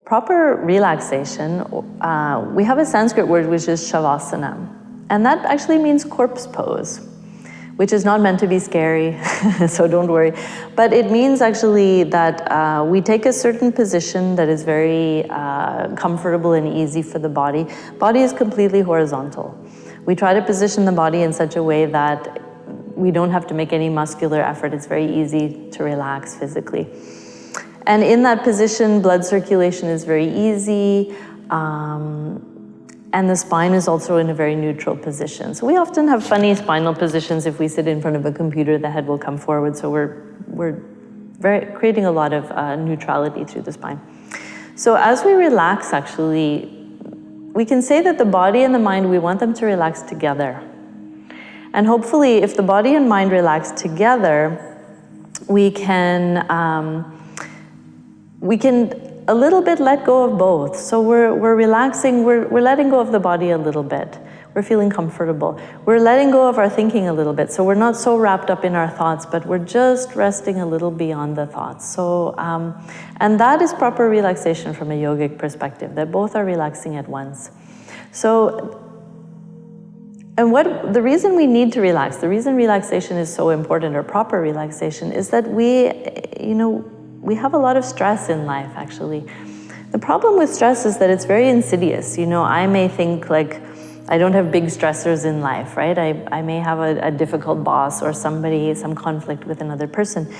Proper relaxation, we have a Sanskrit word which is ЩАВÀSANA, and that actually means corpse pose, which is not meant to be scary, so don't worry. But it means actually that we take a certain position that is very comfortable and easy for the body. Body is completely horizontal. We try to position the body in such a way that we don't have to make any muscular effort. It's very easy to relax physically. And in that position, blood circulation is very easy, and the spine is also in a very neutral position. So we often have funny spinal positions. If we sit in front of a computer, the head will come forward. So we're creating a lot of neutrality through the spine. So as we relax, actually, we can say that the body and the mind, we want them to relax together. And hopefully, if the body and mind relax together, we can a little bit let go of both. So we're relaxing, we're letting go of the body a little bit. We're feeling comfortable. We're letting go of our thinking a little bit. So we're not so wrapped up in our thoughts, but we're just resting a little beyond the thoughts. So, and that is proper relaxation from a yogic perspective, that both are relaxing at once. So, and the reason we need to relax, the reason relaxation is so important, or proper relaxation, is that we have a lot of stress in life, actually. The problem with stress is that it's very insidious. I may think like, I don't have big stressors in life, right? I may have a difficult boss or some conflict with another person.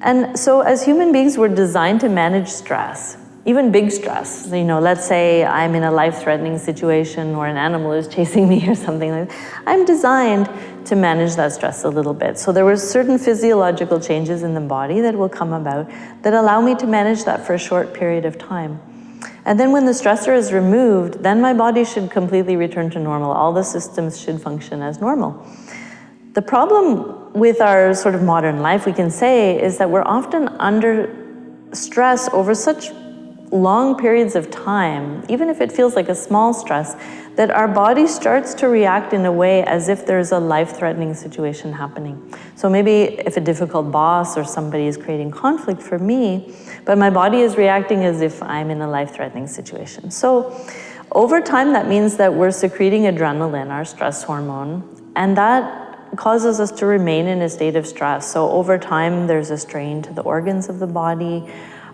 And so as human beings, we're designed to manage stress, even big stress. Let's say I'm in a life-threatening situation or an animal is chasing me or something like that. I'm designed to manage that stress a little bit. So there were certain physiological changes in the body that will come about that allow me to manage that for a short period of time. And then when the stressor is removed, then my body should completely return to normal. All the systems should function as normal. The problem with our sort of modern life, we can say, is that we're often under stress over such long periods of time, even if it feels like a small stress, that our body starts to react in a way as if there's a life-threatening situation happening. So maybe if a difficult boss or somebody is creating conflict for me, but my body is reacting as if I'm in a life-threatening situation. So over time, that means that we're secreting adrenaline, our stress hormone, and that causes us to remain in a state of stress. So over time, there's a strain to the organs of the body.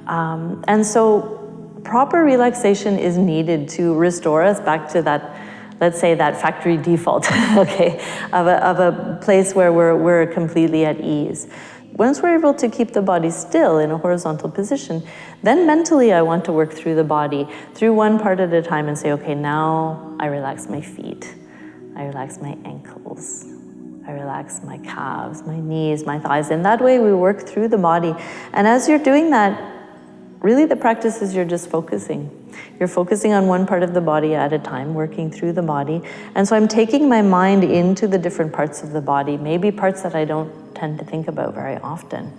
And so proper relaxation is needed to restore us back to that, let's say, that factory default, okay, of a place where we're completely at ease. Once we're able to keep the body still in a horizontal position, then mentally I want to work through the body, through one part at a time, and say, okay, now I relax my feet, I relax my ankles, I relax my calves, my knees, my thighs. And that way we work through the body. And as you're doing that, really the practice is you're just focusing. You're focusing on one part of the body at a time, working through the body. And so I'm taking my mind into the different parts of the body, maybe parts that I don't tend to think about very often.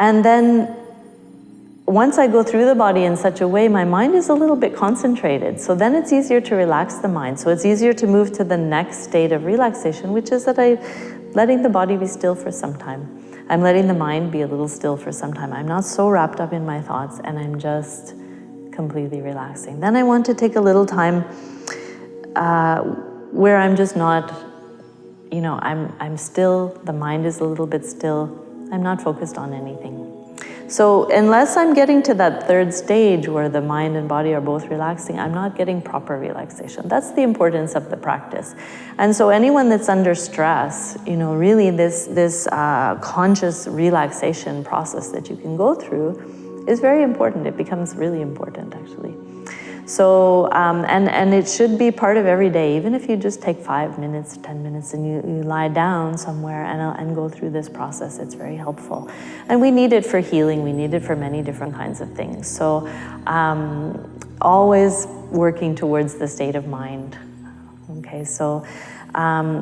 And then once I go through the body in such a way, my mind is a little bit concentrated. So then it's easier to relax the mind. So it's easier to move to the next state of relaxation, which is that I'm letting the body be still for some time. I'm letting the mind be a little still for some time. I'm not so wrapped up in my thoughts, and I'm just completely relaxing. Then I want to take a little time where I'm just not, I'm still, the mind is a little bit still. I'm not focused on anything. So unless I'm getting to that third stage where the mind and body are both relaxing, I'm not getting proper relaxation. That's the importance of the practice. And so anyone that's under stress, really this conscious relaxation process that you can go through is very important. It becomes really important, actually. So, and it should be part of every day, even if you just take 5 minutes, 10 minutes, and you lie down somewhere and go through this process. It's very helpful. And we need it for healing. We need it for many different kinds of things. So always working towards the state of mind. Okay, so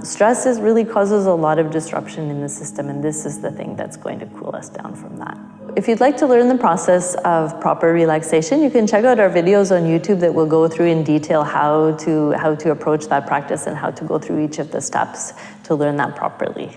stress really causes a lot of disruption in the system, and this is the thing that's going to cool us down from that. If you'd like to learn the process of proper relaxation, you can check out our videos on YouTube that will go through in detail how to approach that practice and how to go through each of the steps to learn that properly.